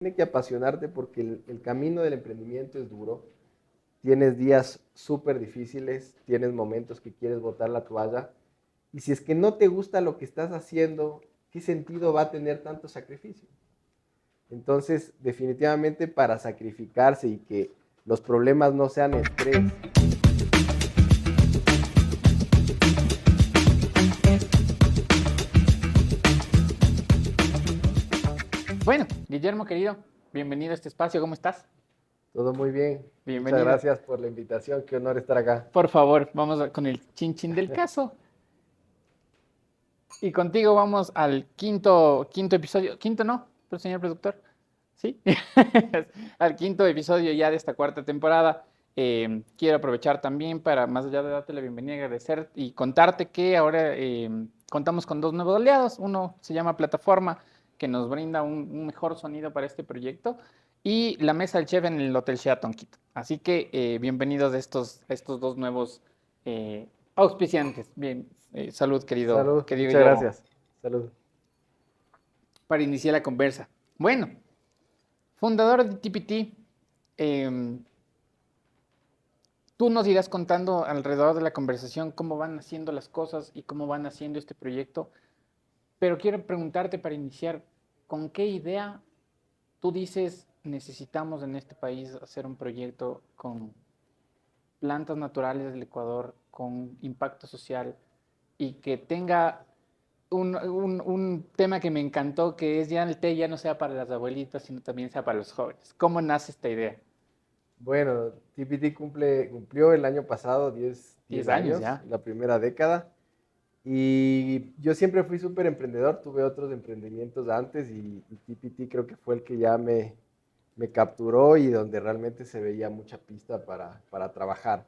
tiene que apasionarte porque el camino del emprendimiento es duro. Tienes días súper difíciles, tienes momentos que quieres botar la toalla. Y si es que no te gusta lo que estás haciendo, ¿qué sentido va a tener tanto sacrificio? Entonces, definitivamente para sacrificarse y que los problemas no sean estrés. Bueno, Guillermo querido, bienvenido a este espacio, ¿cómo estás? Todo muy bien. Muchas Bienvenido. gracias por la invitación. Qué honor estar acá. Por favor, con el chin chin del caso. Y contigo vamos al quinto episodio. Quinto no, pero señor productor. ¿Sí? Al quinto episodio ya de esta cuarta temporada. Quiero aprovechar también para, más allá de darte la bienvenida, agradecer y contarte que ahora contamos con dos nuevos aliados. Uno se llama Plataforma, que nos brinda un mejor sonido para este proyecto, y la mesa del chef en el Hotel Sheraton Quito. Así que bienvenidos a estos dos nuevos auspiciantes. Bien, salud, Salud, querido muchas Guillermo, gracias. Salud. para iniciar la conversa. Bueno, fundador de TPT, em, tú nos irás contando alrededor de la conversación cómo van haciendo las cosas y cómo van haciendo este proyecto, pero quiero preguntarte para iniciar, ¿con qué idea tú dices necesitamos en este país hacer un proyecto con plantas naturales del Ecuador, con impacto social y que tenga un tema que me encantó, que es ya el té ya no sea para las abuelitas, sino también sea para los jóvenes? ¿Cómo nace esta idea? Bueno, TPT cumplió el año pasado 10 10 años años, ya. la primera década. Y yo siempre fui súper emprendedor, tuve otros emprendimientos antes y TPT creo que fue el que ya me capturó y donde realmente se veía mucha pista para trabajar.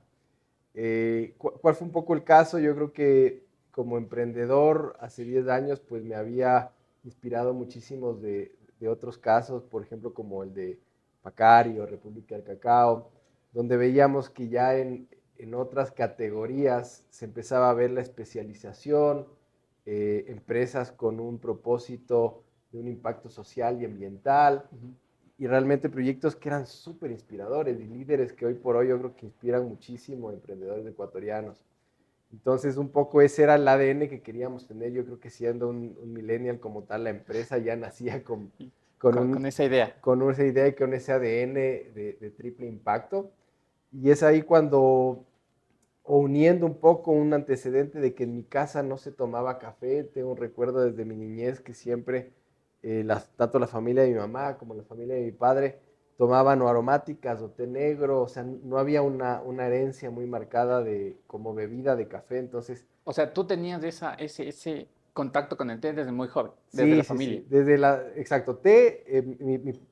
¿Cuál fue un poco el caso? Yo creo que como emprendedor hace 10 años pues me había inspirado muchísimos de otros casos, por ejemplo como el de Pacari o República del Cacao, donde veíamos que ya en otras categorías se empezaba a ver la especialización, empresas con un propósito de un impacto social y ambiental, Ujú. y realmente proyectos que eran súper inspiradores y líderes que hoy por hoy yo creo que inspiran muchísimo a emprendedores ecuatorianos. Entonces, un poco ese era el ADN que queríamos tener. Yo creo que siendo un millennial como tal, la empresa ya nacía Y con, un, con esa idea. con esa idea y con ese ADN de triple impacto. Y es ahí cuando, o uniendo un poco un antecedente de que en mi casa no se tomaba café, tengo un recuerdo desde mi niñez que siempre, tanto la familia de mi mamá como la familia de mi padre, tomaban o aromáticas o té negro, o sea, no había una herencia muy marcada de, como bebida de café, entonces O sea, tú tenías ese contacto con el té desde muy joven, desde sí, la sí, familia. sí, exacto,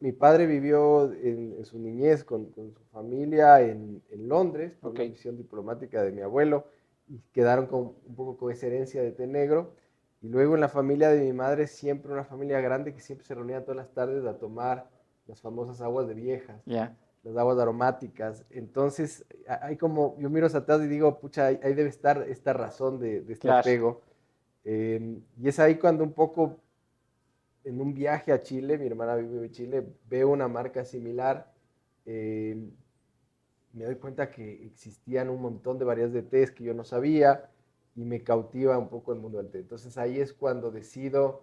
mi padre vivió en su niñez con su familia en Londres por Ok. una misión diplomática de mi abuelo y quedaron un poco con esa herencia de té negro. Y luego en la familia de mi madre, siempre una familia grande que siempre se reunía todas las tardes a tomar las famosas aguas de viejas, Ya. las aguas aromáticas. Entonces, hay como, yo miro hacia atrás y digo, pucha, ahí debe estar esta razón de este Claro. apego. Y es ahí cuando un poco en un viaje a Chile, mi hermana vive en Chile, veo una marca similar, eh, me doy cuenta que existían un montón de variedades de tés que yo no sabía y me cautiva un poco el mundo del té. Entonces ahí es cuando decido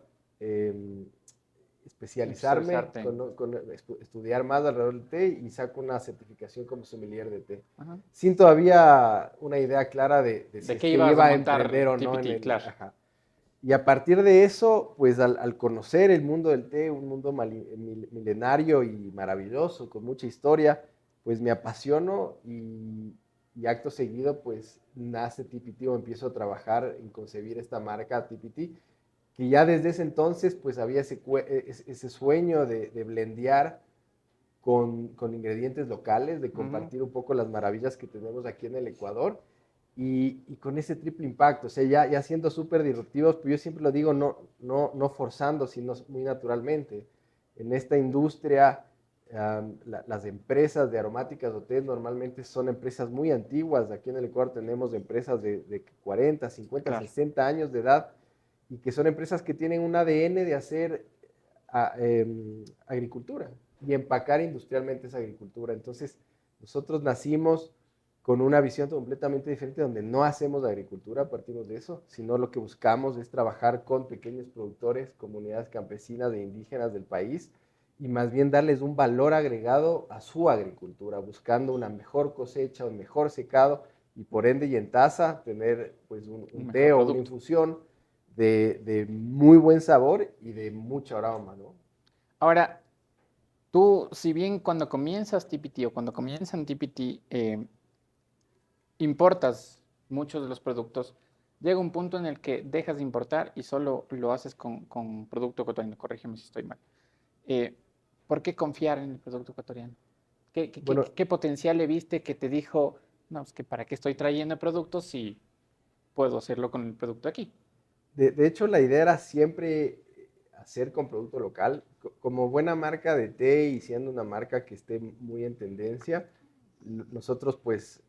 especializarme, Especializarte. estudiar más alrededor del té y saco una certificación como sommelier de té. Ajá. Sin todavía una idea clara de si ¿De es qué que ibas a iba a emprender montar o no en TPT? el... Claro. Ajá. Y a partir de eso, pues al conocer el mundo del té, un mundo milenario y maravilloso, con mucha historia, pues me apasiono y acto seguido, pues nace TPT o empiezo a trabajar en concebir esta marca TPT, que ya desde ese entonces, pues había ese sueño de blendear con ingredientes locales, de Ujú. compartir un poco las maravillas que tenemos aquí en el Ecuador y con ese triple impacto, o sea, ya siendo súper disruptivos, pues yo siempre lo digo, no forzando, sino muy naturalmente. En esta industria, las empresas de aromáticas o té normalmente son empresas muy antiguas. Aquí en el Ecuador tenemos empresas de 40, 50, Claro. 60 años de edad y que son empresas que tienen un ADN de hacer agricultura. y empacar industrialmente esa agricultura. Entonces, nosotros nacimos con una visión completamente diferente donde no hacemos agricultura, partimos de eso, sino lo que buscamos es trabajar con pequeños productores, comunidades campesinas e indígenas del país y más bien darles un valor agregado a su agricultura, buscando una mejor cosecha, un mejor secado y por ende y en taza tener pues un té o una infusión de muy buen sabor y de mucha aroma, ¿no? Ahora, tú, si bien cuando comienzas TPT o cuando comienzan TPT, importas muchos de los productos, llega un punto en el que dejas de importar y solo lo haces con producto ecuatoriano. Corrígeme si estoy mal. Eh, ¿Por qué confiar en el producto ecuatoriano? Bueno, ¿Qué potencial le viste que te dijo, no, es que para qué estoy trayendo productos si puedo hacerlo con el producto aquí? de hecho, la idea era siempre hacer con producto local. Como buena marca de té y siendo una marca que esté muy en tendencia, nosotros pues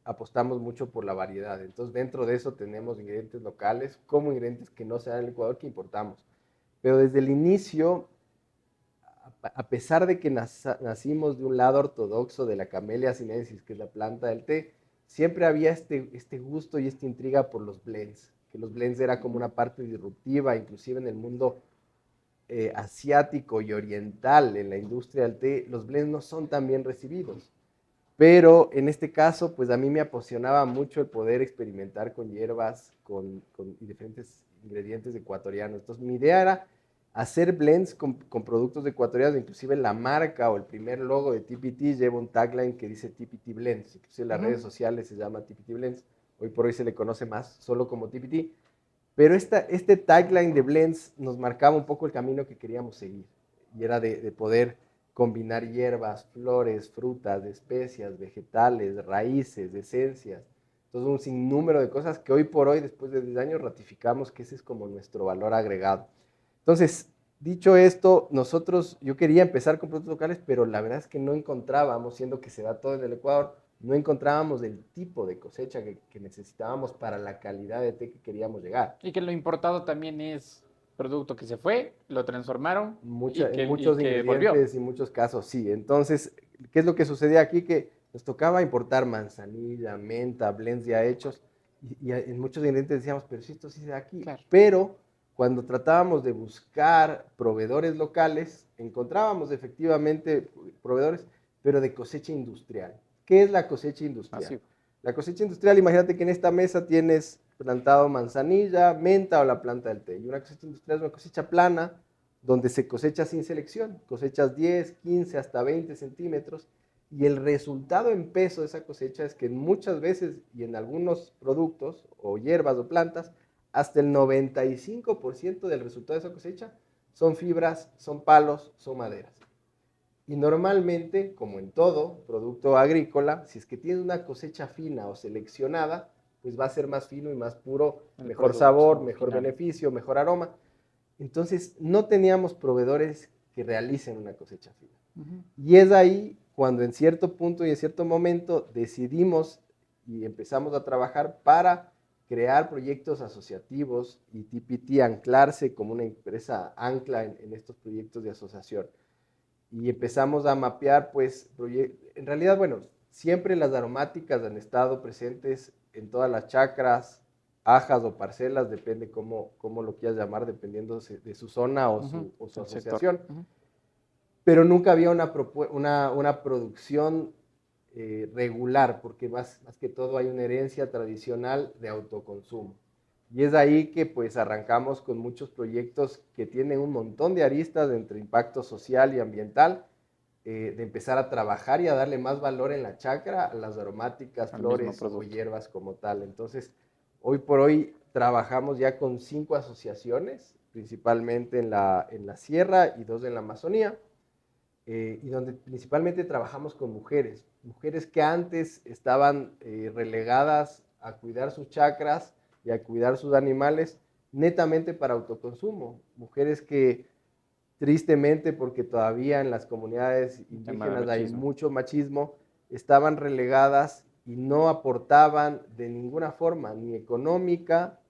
apostamos mucho por la variedad. Entonces, dentro de eso tenemos ingredientes locales como ingredientes que no se dan en el Ecuador que importamos. Pero desde el inicio, a pesar de que nacimos de un lado ortodoxo de la Camellia sinensis, que es la planta del té, siempre había este gusto y esta intriga por los blends, que los blends era como una parte disruptiva, inclusive en el mundo asiático y oriental, en la industria del té, los blends no son tan bien recibidos. Pero en este caso, pues a mí me apasionaba mucho el poder experimentar con hierbas y diferentes ingredientes ecuatorianos. Entonces, mi idea era hacer blends con productos ecuatorianos, inclusive la marca o el primer logo de TPT lleva un tagline que dice TPT Blends, inclusive en las redes sociales se llama TPT Blends, hoy por hoy se le conoce más solo como TPT, pero este tagline de Blends nos marcaba un poco el camino que queríamos seguir, y era de poder combinar hierbas, flores, frutas, especias, vegetales, raíces, esencias, entonces un sinnúmero de cosas que hoy por hoy, después de 10 años, ratificamos que ese es como nuestro valor agregado. Entonces, dicho esto, yo quería empezar con productos locales, pero la verdad es que no encontrábamos, siendo que se da todo en el Ecuador, no encontrábamos el tipo de cosecha que necesitábamos para la calidad de té que queríamos llegar. Y que lo importado también es producto que se fue, lo transformaron En y muchos que volvió. ingredientes y muchos casos, sí. Entonces, ¿qué es lo que sucedía aquí? Que nos tocaba importar manzanilla, menta, blends ya hechos, y en muchos ingredientes decíamos, pero si esto sí se da aquí. Claro. Pero cuando tratábamos de buscar proveedores locales, encontrábamos efectivamente proveedores, pero de cosecha industrial. ¿Qué es la cosecha industrial? Así. La cosecha industrial, imagínate que en esta mesa tienes plantado manzanilla, menta o la planta del té. Y una cosecha industrial es una cosecha plana, donde se cosecha sin selección, cosechas 10, 15, hasta 20 centímetros, y el resultado en peso de esa cosecha es que muchas veces y en algunos productos o hierbas o plantas, hasta el 95% del resultado de esa cosecha son fibras, son palos, son maderas. Y normalmente, como en todo producto agrícola, si es que tienes una cosecha fina o seleccionada, pues va a ser más fino y más puro, mejor sabor, mejor beneficio, mejor aroma. Entonces, no teníamos proveedores que realicen una cosecha fina. Y es ahí cuando en cierto punto y en cierto momento decidimos y empezamos a trabajar para crear proyectos asociativos y TPT anclarse como una empresa ancla en estos proyectos de asociación. Y empezamos a mapear, pues, en realidad, bueno, siempre las aromáticas han estado presentes en todas las chacras, ajas o parcelas, depende cómo lo quieras llamar, dependiendo de su zona o su asociación. Pero nunca había una producción regular, porque más que todo hay una herencia tradicional de autoconsumo. Y es ahí que pues arrancamos con muchos proyectos que tienen un montón de aristas entre impacto social y ambiental, de empezar a trabajar y a darle más valor en la chacra a las aromáticas, flores o hierbas como tal. Entonces, hoy por hoy trabajamos ya con 5 asociaciones, principalmente en la sierra y 2 en la Amazonía, y donde principalmente trabajamos con mujeres que antes estaban relegadas a cuidar sus chacras y a cuidar sus animales netamente para autoconsumo, mujeres que tristemente, porque todavía en las comunidades indígenas hay mucho machismo, estaban relegadas y no aportaban de ninguna forma, ni económica,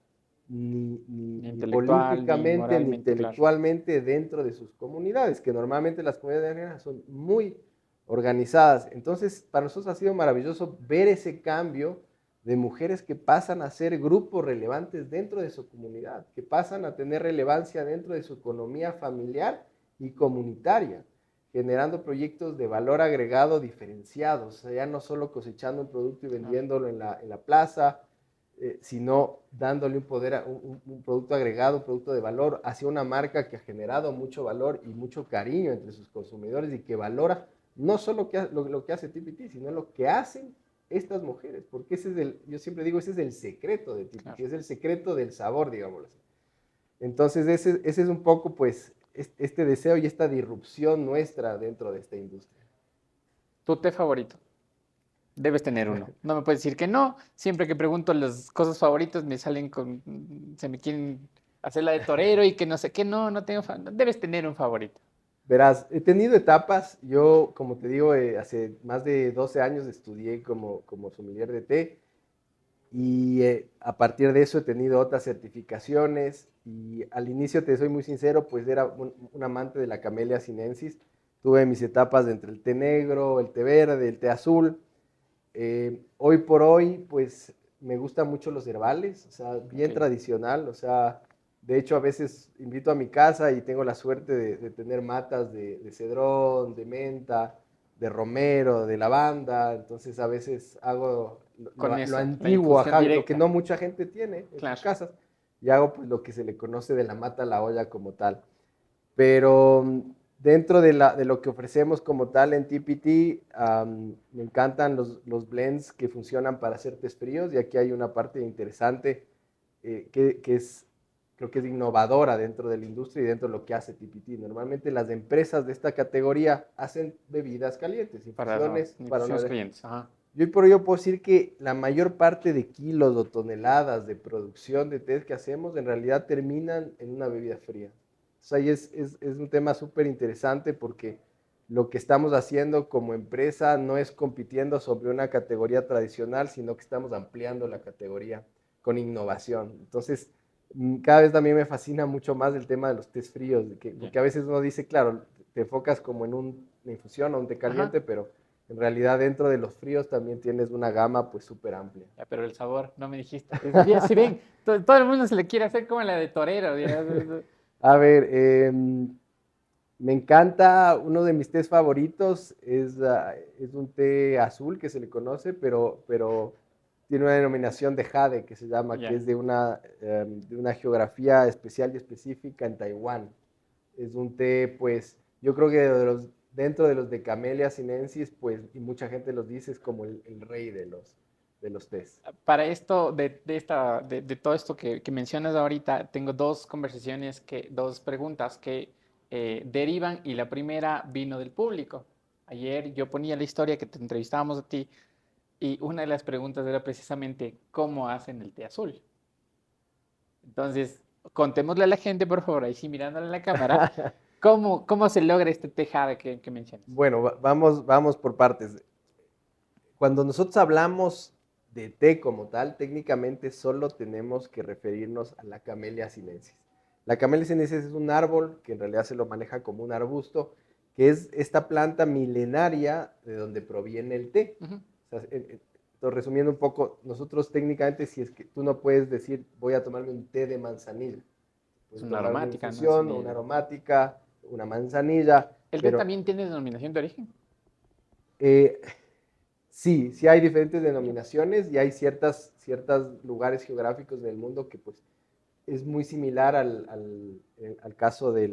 ni intelectual, ni políticamente, ni moralmente, claro. intelectualmente dentro de sus comunidades, que normalmente las comunidades negras son muy organizadas. Entonces, para nosotros ha sido maravilloso ver ese cambio de mujeres que pasan a ser grupos relevantes dentro de su comunidad, que pasan a tener relevancia dentro de su economía familiar y comunitaria, generando proyectos de valor agregado diferenciados, o sea, ya no solo cosechando un producto y vendiéndolo en la plaza, sino dándole un poder, un producto agregado, un producto de valor hacia una marca que ha generado mucho valor y mucho cariño entre sus consumidores y que valora no solo lo que hace TPT, sino lo que hacen estas mujeres, porque ese es yo siempre digo, ese es el secreto de TPT, claro. Es el secreto del sabor, digámoslo así. Entonces, ese es un poco, pues, este deseo y esta disrupción nuestra dentro de esta industria. ¿Tu té favorito? Debes tener uno. No me puedes decir que no. Siempre que pregunto las cosas favoritas me salen con... Se me quieren hacer la de torero y que no sé qué. No, no tengo... Debes tener un favorito. Verás, he tenido etapas. Yo, como te digo, hace más de 12 años estudié como sommelier de té. Y a partir de eso he tenido otras certificaciones. Y al inicio, te soy muy sincero, pues era un amante de la Camellia sinensis. Tuve mis etapas entre el té negro, el té verde, el té azul. Hoy por hoy, pues me gustan mucho los herbales, o sea, bien tradicional, o sea, de hecho a veces invito a mi casa y tengo la suerte de tener matas de cedrón, de menta, de romero, de lavanda, entonces a veces hago lo antiguo, ajá, lo que no mucha gente tiene en sus casas, y hago pues lo que se le conoce de la mata a la olla como tal. Pero dentro de lo que ofrecemos como tal en TPT, me encantan los blends que funcionan para hacer tés fríos, y aquí hay una parte interesante que creo que es innovadora dentro de la industria y dentro de lo que hace TPT. Normalmente las empresas de esta categoría hacen bebidas calientes, infusiones para los clientes. Yo por ello puedo decir que la mayor parte de kilos o toneladas de producción de tés que hacemos en realidad terminan en una bebida fría. O sea, y es un tema súper interesante porque lo que estamos haciendo como empresa no es compitiendo sobre una categoría tradicional, sino que estamos ampliando la categoría con innovación. Entonces, cada vez también me fascina mucho más el tema de los tés fríos, porque a veces uno dice, claro, te enfocas como en una infusión o un té caliente, pero en realidad dentro de los fríos también tienes una gama pues súper amplia. Ya, pero el sabor, no me dijiste. Si ven, todo el mundo se le quiere hacer como la de torero. A ver, me encanta, uno de mis tés favoritos es un té azul que se le conoce, pero tiene una denominación de jade que se llama, que es de una geografía especial y específica en Taiwán. Es un té, pues, yo creo que dentro de los de Camellia sinensis, pues, y mucha gente los dice, es como el rey de los tés. Para esto, de todo esto que mencionas ahorita, tengo dos preguntas que derivan, y la primera vino del público. Ayer yo ponía la historia que te entrevistábamos a ti, y una de las preguntas era precisamente cómo hacen el té azul. Entonces, contémosle a la gente, por favor, ahí sí mirándole a la cámara, cómo se logra este té jade que mencionas. Bueno, vamos por partes. Cuando nosotros hablamos de té como tal, técnicamente solo tenemos que referirnos a la Camellia sinensis. La Camellia sinensis es un árbol que en realidad se lo maneja como un arbusto, que es esta planta milenaria de donde proviene el té. O sea, resumiendo un poco, nosotros técnicamente, si es que tú no puedes decir voy a tomarme un té de manzanilla, es una aromática, una infusión, una aromática, una manzanilla. ¿El té también tiene denominación de origen? Sí, sí hay diferentes denominaciones y hay ciertos lugares geográficos del mundo que pues es muy similar al caso de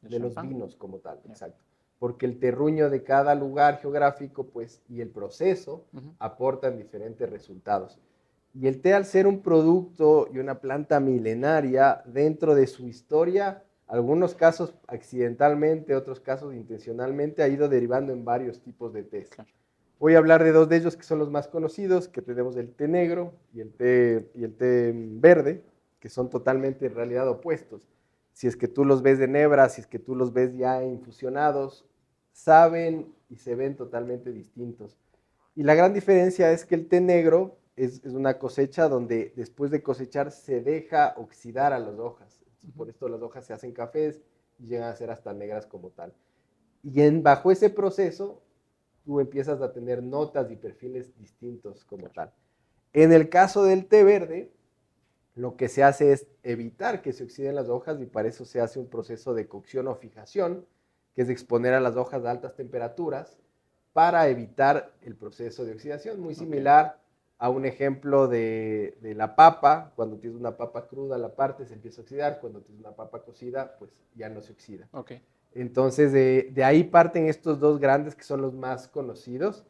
los vinos como tal, exacto. Porque el terruño de cada lugar geográfico pues y el proceso aportan diferentes resultados. Y el té, al ser un producto y una planta milenaria, dentro de su historia, algunos casos accidentalmente, otros casos intencionalmente, ha ido derivando en varios tipos de tés. Claro. Voy a hablar de dos de ellos que son los más conocidos, que tenemos el té negro y el té verde, que son totalmente en realidad opuestos. Si es que tú los ves de nebra, si es que tú los ves ya infusionados, saben y se ven totalmente distintos. Y la gran diferencia es que el té negro es una cosecha donde después de cosechar se deja oxidar a las hojas. Por esto las hojas se hacen cafés y llegan a ser hasta negras como tal. Y bajo ese proceso, tú empiezas a tener notas y perfiles distintos como tal. En el caso del té verde, lo que se hace es evitar que se oxiden las hojas y para eso se hace un proceso de cocción o fijación, que es exponer a las hojas a altas temperaturas para evitar el proceso de oxidación, muy similar a un ejemplo de la papa. Cuando tienes una papa cruda, la parte se empieza a oxidar, cuando tienes una papa cocida, pues ya no se oxida. Okay. Entonces, de ahí parten estos dos grandes que son los más conocidos.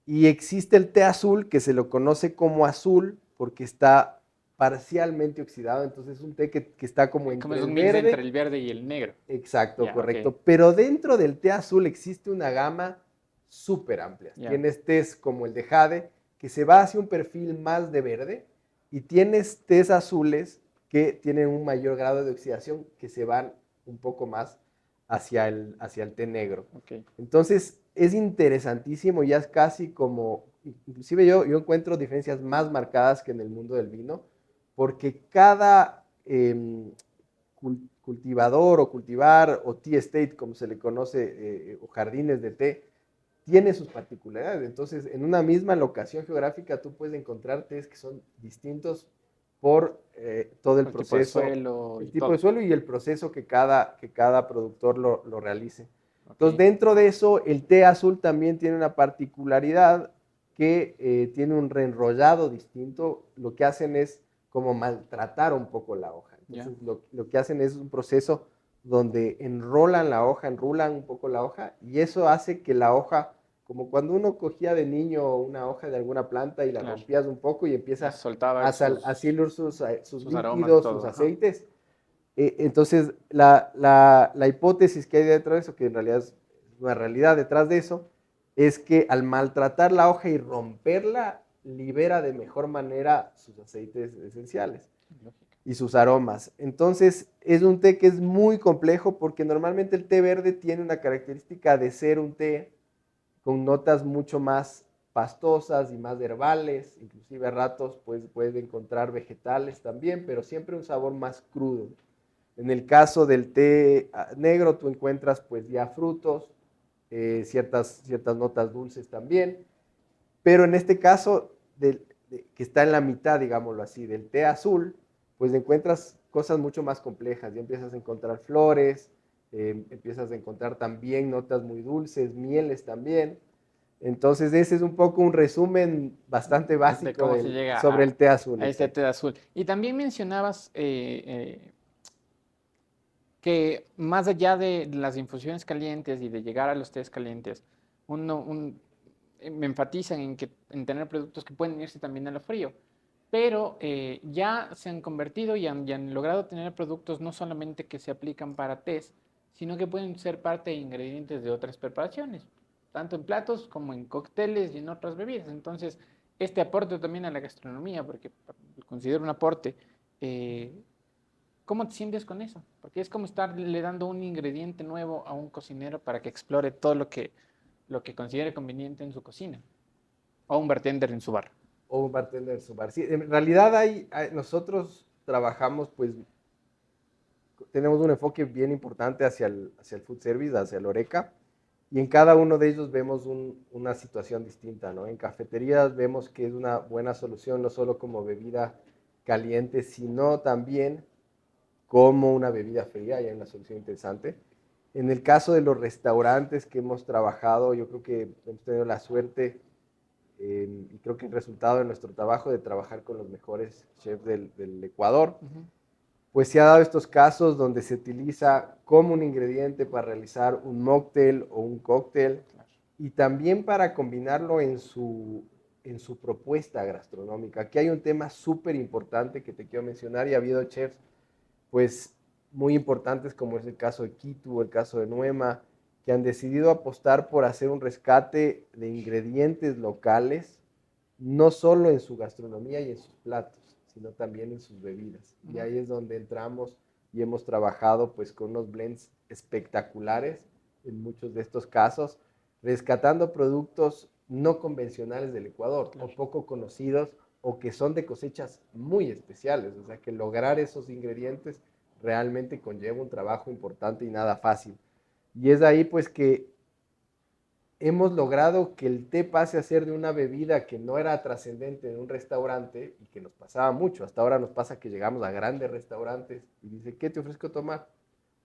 Y existe el té azul, que se lo conoce como azul porque está parcialmente oxidado, entonces es un té que está como entre es un el mix verde. entre el verde y el negro. Exacto, correcto. Pero dentro del té azul existe una gama súper amplia. Tienes tés como el de Jade, que se va hacia un perfil más de verde, y tienes tés azules que tienen un mayor grado de oxidación, que se van un poco más hacia el té negro. Entonces, es interesantísimo, ya es casi como, inclusive yo encuentro diferencias más marcadas que en el mundo del vino, porque cada cultivador o cultivar o tea estate, como se le conoce, o jardines de té, tiene sus particularidades. Entonces, en una misma locación geográfica tú puedes encontrar tés que son distintos por todo el proceso, el tipo de suelo y el proceso que cada productor lo realice. Entonces, dentro de eso, el té azul también tiene una particularidad que tiene un reenrollado distinto. Lo que hacen es como maltratar un poco la hoja. Entonces, lo que hacen es un proceso donde enrolan la hoja, enrulan un poco la hoja, y eso hace que la hoja, como cuando uno cogía de niño una hoja de alguna planta y la rompías un poco y empieza a salir sus líquidos, aromas, sus aceites. Entonces, la hipótesis que hay detrás de eso, que en realidad es una realidad detrás de eso, es que al maltratar la hoja y romperla, libera de mejor manera sus aceites esenciales y sus aromas. Entonces, es un té que es muy complejo porque normalmente el té verde tiene una característica de ser un té con notas mucho más pastosas y más herbales, inclusive a ratos pues, puedes encontrar vegetales también, pero siempre un sabor más crudo. En el caso del té negro tú encuentras pues ya frutos, ciertas notas dulces también, pero en este caso que está en la mitad, digámoslo así, del té azul, pues encuentras cosas mucho más complejas, ya empiezas a encontrar flores, empiezas a encontrar también notas muy dulces, mieles también. Entonces ese es un poco un resumen bastante básico sobre el té azul. A este té azul. Y también mencionabas que más allá de las infusiones calientes y de llegar a los tés calientes, me enfatizan en tener productos que pueden irse también a lo frío. Pero ya se han convertido y han logrado tener productos no solamente que se aplican para tés, sino que pueden ser parte de ingredientes de otras preparaciones, tanto en platos como en cócteles y en otras bebidas. Entonces, este aporte también a la gastronomía, porque considero un aporte, ¿cómo te sientes con eso? Porque es como estarle dando un ingrediente nuevo a un cocinero para que explore todo lo que considere conveniente en su cocina, o un bartender en su bar. O un bartender en su bar. Sí, en realidad nosotros trabajamos, pues, tenemos un enfoque bien importante hacia el food service, hacia el Horeca, y en cada uno de ellos vemos una situación distinta, ¿no? En cafeterías vemos que es una buena solución, no solo como bebida caliente, sino también como una bebida fría, y hay una solución interesante. En el caso de los restaurantes que hemos trabajado, yo creo que hemos tenido la suerte y creo que el resultado de nuestro trabajo de trabajar con los mejores chefs del Ecuador, pues se ha dado estos casos donde se utiliza como un ingrediente para realizar un mocktail o un cóctel y también para combinarlo en su propuesta gastronómica. Aquí hay un tema súper importante que te quiero mencionar y ha habido chefs pues muy importantes como es el caso de Kitu o el caso de Nuema, que han decidido apostar por hacer un rescate de ingredientes locales, no solo en su gastronomía y en sus platos, sino también en sus bebidas. Y ahí es donde entramos y hemos trabajado pues con unos blends espectaculares en muchos de estos casos, rescatando productos no convencionales del Ecuador o poco conocidos o que son de cosechas muy especiales. O sea, que lograr esos ingredientes realmente conlleva un trabajo importante y nada fácil. Y es ahí pues que hemos logrado que el té pase a ser de una bebida que no era trascendente en un restaurante y que nos pasaba mucho. Hasta ahora nos pasa que llegamos a grandes restaurantes y dice, ¿qué te ofrezco tomar?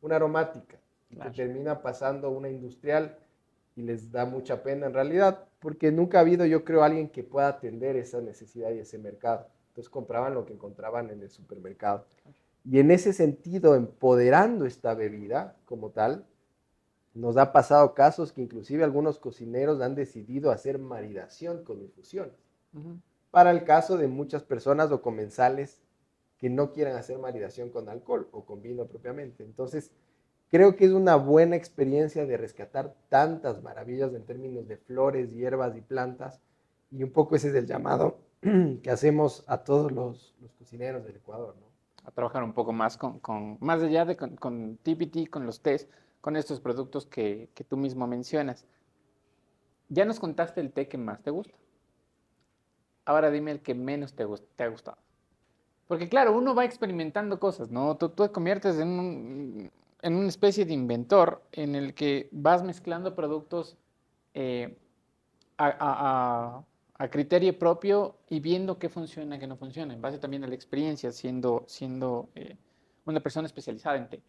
Una aromática. Y Claro. te termina pasando una industrial y les da mucha pena en realidad, porque nunca ha habido, yo creo, alguien que pueda atender esa necesidad y ese mercado. Entonces compraban lo que encontraban en el supermercado. Y en ese sentido, empoderando esta bebida como tal, nos ha pasado casos que inclusive algunos cocineros han decidido hacer maridación con infusiones. Ujú. Para el caso de muchas personas o comensales que no quieran hacer maridación con alcohol o con vino propiamente. Entonces, creo que es una buena experiencia de rescatar tantas maravillas en términos de flores, hierbas y plantas. Y un poco ese es el llamado que hacemos a todos los cocineros del Ecuador, ¿no? A trabajar un poco más más allá de con TPT, con los tés, con estos productos que tú mismo mencionas. Ya nos contaste el té que más te gusta. Ahora dime el que menos te ha gustado. Porque claro, uno va experimentando cosas, ¿no? Tú te conviertes en una especie de inventor en el que vas mezclando productos eh, a, a- a- a criterio propio y viendo qué funciona, qué no funciona, en base también a la experiencia, siendo una persona especializada en té.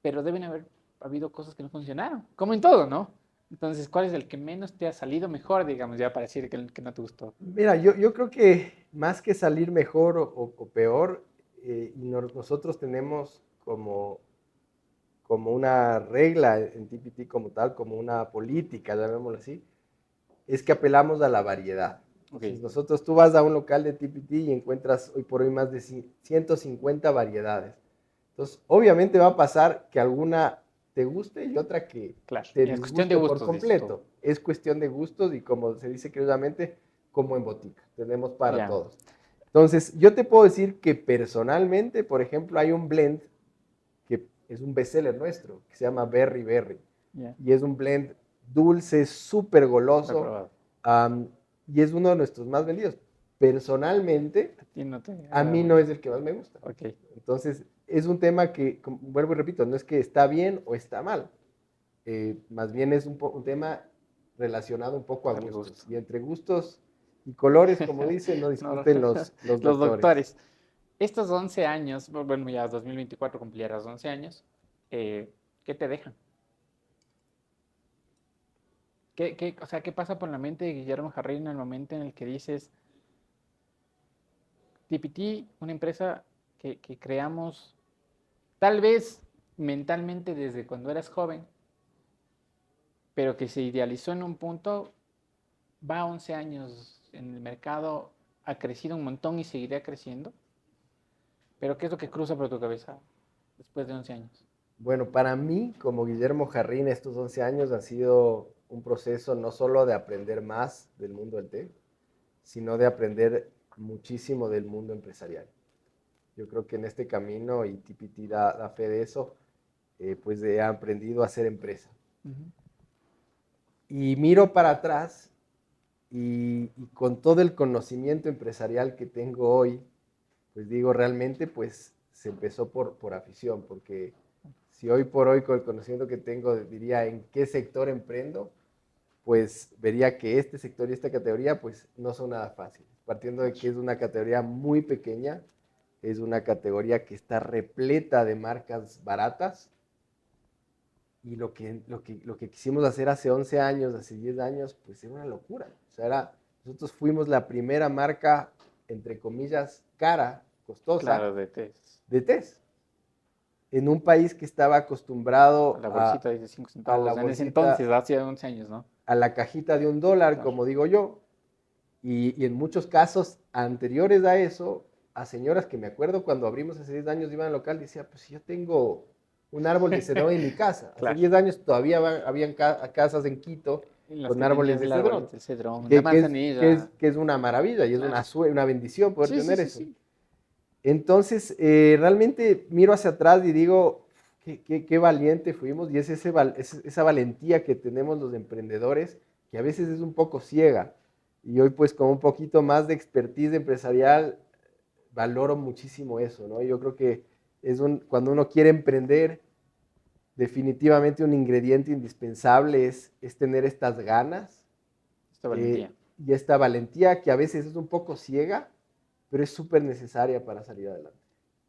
Pero deben haber habido cosas que no funcionaron, como en todo, ¿no? Entonces, ¿cuál es el que menos te ha salido mejor, digamos, ya para decir que el que no te gustó? Mira, yo creo que más que salir mejor o peor, nosotros tenemos como una regla en TPT como tal, como una política, llamémoslo así, es que apelamos a la variedad. Ok, Entonces, nosotros, tú vas a un local de TPT y encuentras hoy por hoy más de 150 variedades. Entonces, obviamente va a pasar que alguna te guste y otra que claro. te Y es cuestión de disguste por gustos, dices tú. completo. Es cuestión de gustos y como se dice criolladamente, como en botica, tenemos para Ya, todos. Entonces, yo te puedo decir que personalmente, por ejemplo, hay un blend que es un bestseller nuestro, que se llama Berry Berry. ya, Y es un blend dulce, súper lo he goloso, probado. um, y es uno de nuestros más vendidos. Personalmente, A ti no te a agrada mí no mucho. es el que más me gusta. Ok, Entonces, es un tema que, vuelvo y repito, no es que está bien o está mal. Más bien es un tema relacionado un poco a al gustos. gusto. Y entre gustos y colores, como dicen, no No, discuten los los doctores. doctores. Estos 11 años, bueno, ya 2024 cumplieras 11 años, ¿qué te dejan? O sea, ¿qué pasa por la mente de Guillermo Jarrín en el momento en el que dices, TPT, una empresa que creamos tal vez mentalmente desde cuando eras joven, pero que se idealizó en un punto, va 11 años en el mercado, ha crecido un montón y seguirá creciendo? Pero ¿qué es lo que cruza por tu cabeza después de 11 años? Bueno, para mí, como Guillermo Jarrín, estos 11 años han sido un proceso no solo de aprender más del mundo del té, sino de aprender muchísimo del mundo empresarial. Yo creo que en este camino, y TPT da fe de eso, pues he aprendido a hacer empresa. Ujú. Y miro para atrás y con todo el conocimiento empresarial que tengo hoy, pues digo, realmente pues se empezó por afición, porque si hoy por hoy con el conocimiento que tengo diría en qué sector emprendo, pues vería que este sector y esta categoría pues no son nada fáciles. Partiendo de que es una categoría muy pequeña, es una categoría que está repleta de marcas baratas y lo que quisimos hacer hace 11 años, hace 10 años, pues era una locura. O sea, nosotros fuimos la primera marca, entre comillas, cara, costosa, Claro, de tés. de test. En un país que estaba A acostumbrado la bolsita de 5 a la centavos. En ese entonces, bolsita, hace 11 años, ¿no? a la cajita de $1, Claro. como digo yo, y en muchos casos anteriores a eso, a señoras que me acuerdo cuando abrimos hace 10 años iban al local, decía, pues si yo tengo un árbol de cedrón en mi casa. Hace Claro. 10 años todavía habían casas en Quito En las con que árboles tenías de el cedrón, arbolito, el cedrón, la que, que, es, que, es, manzanilla. que es una maravilla y es Claro. una bendición poder Sí, sí, tener sí, eso. sí. Entonces, realmente miro hacia atrás y digo, qué valiente fuimos y es esa valentía que tenemos los emprendedores, que a veces es un poco ciega. Y hoy pues con un poquito más de expertise empresarial, valoro muchísimo eso, ¿no? Yo creo que cuando uno quiere emprender, definitivamente un ingrediente indispensable es tener estas ganas Esta valentía. y esta valentía que a veces es un poco ciega, pero es súper necesaria para salir adelante.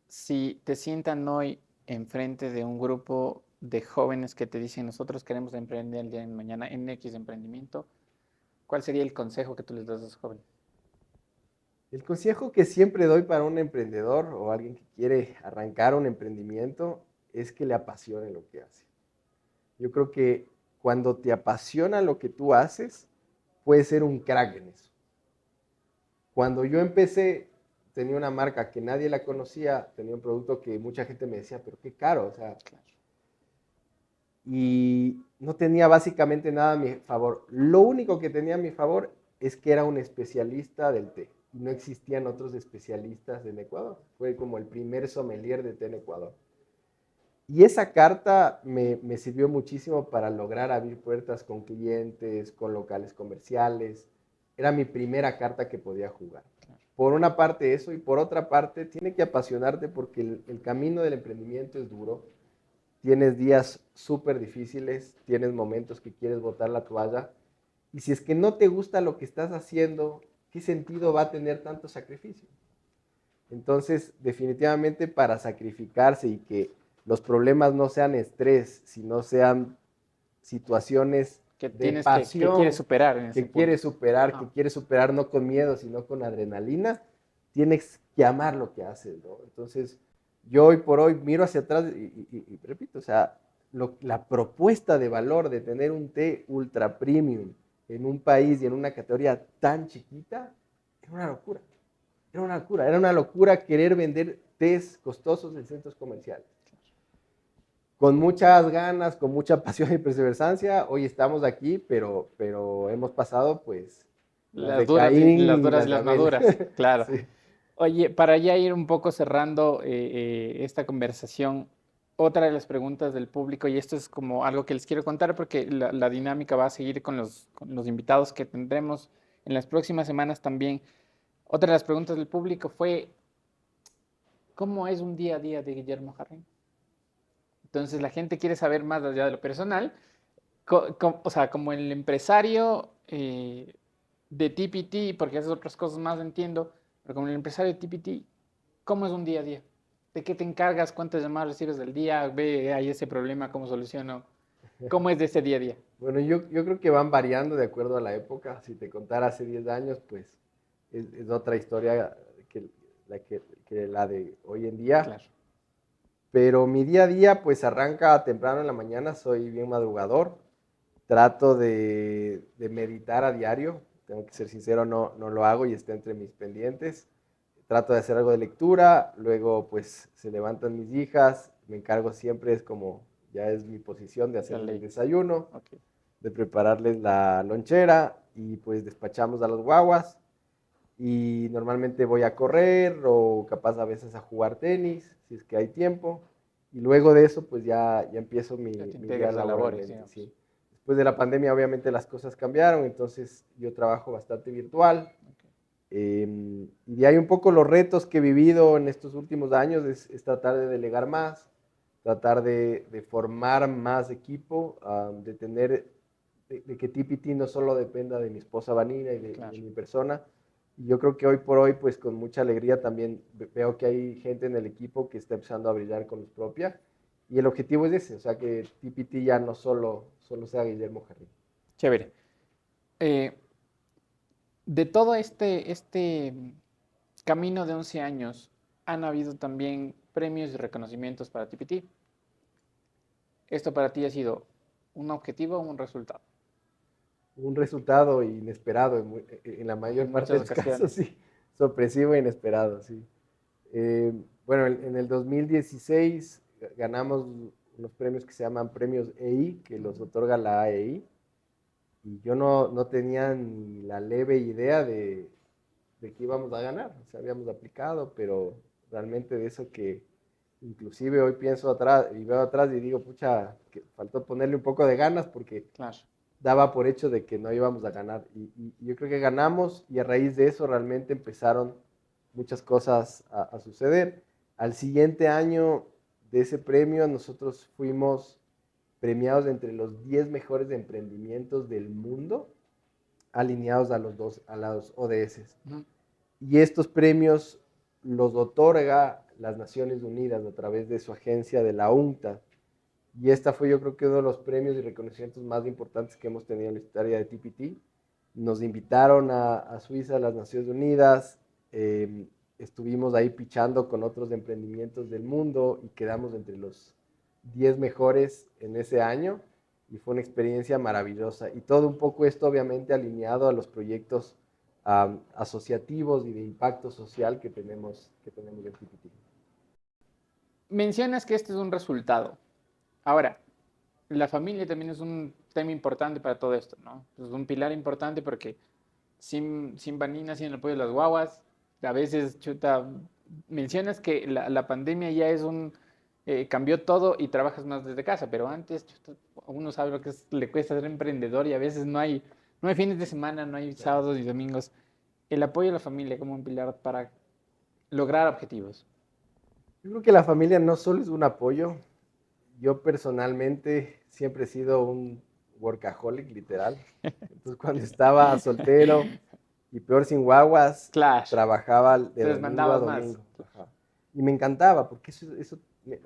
Si te sientan hoy enfrente de un grupo de jóvenes que te dicen nosotros queremos emprender el día de mañana en X emprendimiento, ¿cuál sería el consejo que tú les das a esos jóvenes? El consejo que siempre doy para un emprendedor o alguien que quiere arrancar un emprendimiento es que le apasione lo que hace. Yo creo que cuando te apasiona lo que tú haces, puedes ser un crack en eso. Cuando yo empecé, tenía una marca que nadie la conocía, tenía un producto que mucha gente me decía, pero qué caro, o sea, Claro. y no tenía básicamente nada a mi favor. Lo único que tenía a mi favor es que era un especialista del té. No existían otros especialistas en Ecuador. Fue como el primer sommelier de té en Ecuador. Y esa carta me sirvió muchísimo para lograr abrir puertas con clientes, con locales comerciales. Era mi primera carta que podía jugar. Por una parte eso y por otra parte tiene que apasionarte porque el camino del emprendimiento es duro. Tienes días súper difíciles, tienes momentos que quieres botar la toalla. Y si es que no te gusta lo que estás haciendo, ¿qué sentido va a tener tanto sacrificio? Entonces, definitivamente para sacrificarse y que los problemas no sean estrés, sino sean situaciones Que de tienes que quieres pasión superar en ese punto. que quieres superar no con miedo, sino con adrenalina, tienes que amar lo que haces, ¿no? Entonces, yo hoy por hoy miro hacia atrás y repito, o sea, la propuesta de valor de tener un té ultra premium en un país y en una categoría tan chiquita, era una locura. Era una locura querer vender tés costosos en centros comerciales. Con muchas ganas, con mucha pasión y perseverancia, hoy estamos aquí, pero hemos pasado pues las Las de duras y las Caín y duras y las de las Abel. maduras, claro. Sí. Oye, para ya ir un poco cerrando esta conversación, otra de las preguntas del público, y esto es como algo que les quiero contar porque la dinámica va a seguir con los invitados que tendremos en las próximas semanas también. Otra de las preguntas del público fue, ¿cómo es un día a día de Guillermo Jarrín? Entonces la gente quiere saber más allá de lo personal, o sea, como el empresario de TPT, porque esas otras cosas más entiendo, pero como el empresario de TPT, ¿cómo es un día a día? ¿De qué te encargas? ¿Cuántas llamadas recibes del día? Ve, hay ese problema, ¿cómo soluciono? ¿Cómo es de ese día a día? Bueno, yo creo que van variando de acuerdo a la época. Si te contara hace 10 años, pues es otra historia que la de hoy en día. Claro. Pero mi día a día pues arranca temprano en la mañana, soy bien madrugador, trato de meditar a diario, tengo que ser sincero, no lo hago y está entre mis pendientes. Trato de hacer algo de lectura, luego pues se levantan mis hijas, me encargo siempre, es como, ya es mi posición de La hacerles el ley. desayuno, Ok. de prepararles la lonchera y pues despachamos a los guaguas y normalmente voy a correr o capaz a veces a jugar tenis, si es que hay tiempo. Y luego de eso, pues ya empiezo Ya te mi día integras a labores, laboralmente, digamos. sí. Después de la pandemia, obviamente las cosas cambiaron, entonces yo trabajo bastante virtual. Ok. Y de ahí un poco los retos que he vivido en estos últimos años es tratar de delegar más, tratar de formar más equipo, de tener, de que TPT no solo dependa de mi esposa Vanina y de Claro. mi persona. Y yo creo que hoy por hoy, pues con mucha alegría también veo que hay gente en el equipo que está empezando a brillar con luz propia. Y el objetivo es ese, o sea, que TPT ya no solo sea Guillermo Jarrín. Chévere. Eh, de todo este camino de 11 años, han habido también premios y reconocimientos para TPT. ¿Esto para ti ha sido un objetivo o un resultado? Un resultado inesperado en la mayor En parte muchas de los casos, ocasiones. sí. Sorpresivo e inesperado, sí. Bueno, en el 2016 ganamos unos premios que se llaman premios EI, que los otorga la AEI, y yo no tenía ni la leve idea de que íbamos a ganar. O sea, habíamos aplicado, pero realmente de eso que inclusive hoy pienso atrás y veo atrás y digo, pucha, que faltó ponerle un poco de ganas porque Claro. daba por hecho de que no íbamos a ganar. Y yo creo que ganamos y a raíz de eso realmente empezaron muchas cosas a suceder. Al siguiente año de ese premio nosotros fuimos premiados entre los 10 mejores emprendimientos del mundo, alineados a los ODS. Ujú. Y estos premios los otorga las Naciones Unidas a través de su agencia de la UNCTAD. Y esta fue, yo creo que uno de los premios y reconocimientos más importantes que hemos tenido en la historia de TPT. Nos invitaron a Suiza, a las Naciones Unidas, estuvimos ahí pichando con otros emprendimientos del mundo y quedamos entre los 10 mejores en ese año y fue una experiencia maravillosa. Y todo un poco esto obviamente alineado a los proyectos asociativos y de impacto social que tenemos en TPT. Mencionas que este es un resultado. Ahora, la familia también es un tema importante para todo esto, ¿no? Es un pilar importante porque sin Vanina, sin el apoyo de las guaguas, a veces, chuta, mencionas que la pandemia ya es cambió todo y trabajas más desde casa, pero antes, chuta, uno sabe lo que le cuesta ser emprendedor y a veces no hay fines de semana, no hay sábados y domingos. El apoyo de la familia como un pilar para lograr objetivos. Yo creo que la familia no solo es un apoyo. Yo personalmente siempre he sido un workaholic, literal. Entonces, cuando estaba soltero y peor sin guaguas, Claro, trabajaba de te domingo a desmandabas más. domingo. Ajá. Y me encantaba, porque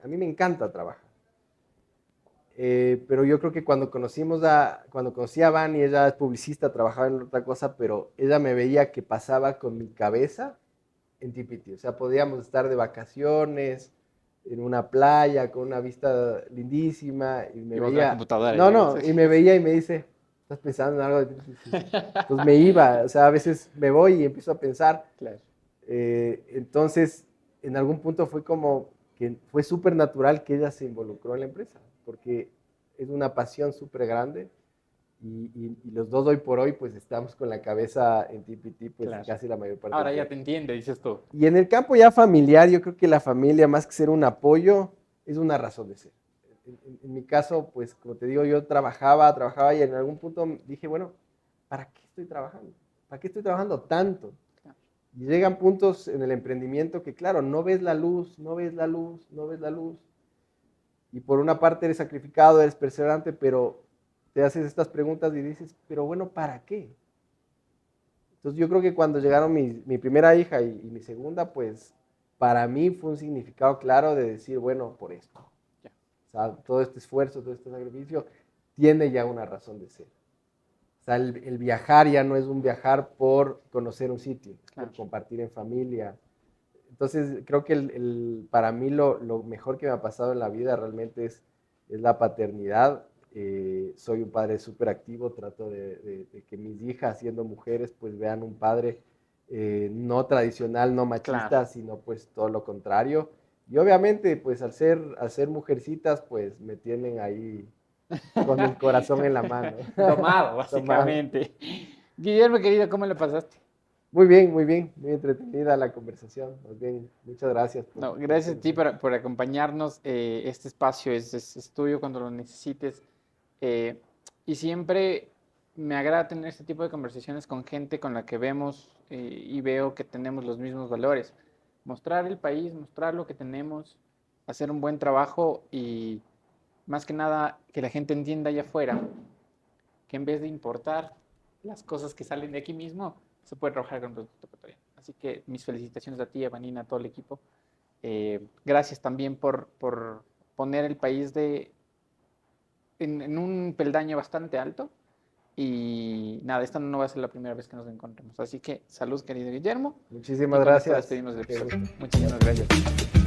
a mí me encanta trabajar. Pero yo creo que cuando conocí a Vani, ella es publicista, trabajaba en otra cosa, pero ella me veía que pasaba con mi cabeza en TPT. O sea, podíamos estar de vacaciones en una playa con una vista lindísima y me Y vos a la veía, computadora. no, no, y me veía y me dice, ¿estás pensando en algo de TPT? Sí. Entonces me iba, o sea, a veces me voy y empiezo a pensar. Claro. Entonces, en algún punto fue como que fue súper natural que ella se involucró en la empresa, porque es una pasión súper grande y los dos hoy por hoy pues estamos con la cabeza en TPT pues Claro. casi la mayor parte Ahora del ya tiempo. te entiende, dices tú. Y en el campo ya familiar, yo creo que la familia más que ser un apoyo es una razón de ser. En mi caso, pues como te digo, yo trabajaba y en algún punto dije, bueno, ¿para qué estoy trabajando? ¿Para qué estoy trabajando tanto? Y llegan puntos en el emprendimiento que, claro, no ves la luz, no ves la luz, no ves la luz. Y por una parte eres sacrificado, eres perseverante, pero te haces estas preguntas y dices, pero bueno, ¿para qué? Entonces yo creo que cuando llegaron mi primera hija y mi segunda, pues para mí fue un significado claro de decir, bueno, por esto. Ya. O sea, todo este esfuerzo, todo este sacrificio tiene ya una razón de ser. O sea, el viajar ya no es un viajar por conocer un sitio, Claro. por compartir en familia. Entonces, creo que para mí lo mejor que me ha pasado en la vida realmente es la paternidad. Soy un padre súper activo, trato de que mis hijas, siendo mujeres, pues vean un padre no tradicional, no machista, Claro. sino pues todo lo contrario. Y obviamente, pues al ser mujercitas, pues me tienen ahí con el corazón en la mano. Domado, Tomado. básicamente. Guillermo, querido, ¿cómo le pasaste? Muy entretenida la conversación. Más bien, muchas gracias. No, gracias a ti por acompañarnos. Este espacio es tuyo cuando lo necesites. Eh, y siempre me agrada tener este tipo de conversaciones con gente con la que vemos y veo que tenemos los mismos valores. Mostrar el país, mostrar lo que tenemos, hacer un buen trabajo y más que nada que la gente entienda allá afuera que en vez de importar las cosas que salen de aquí mismo, se puede trabajar con producto ecuatoriano. Así que mis felicitaciones a ti, a Vanina, a todo el equipo. Gracias también por poner el país en un peldaño bastante alto. Y nada, esta no va a ser la primera vez que nos encontremos. Así que salud, querido Guillermo. Y Muchísimas con esto gracias. despedimos del Qué episodio. gusto. Muchísimas gracias.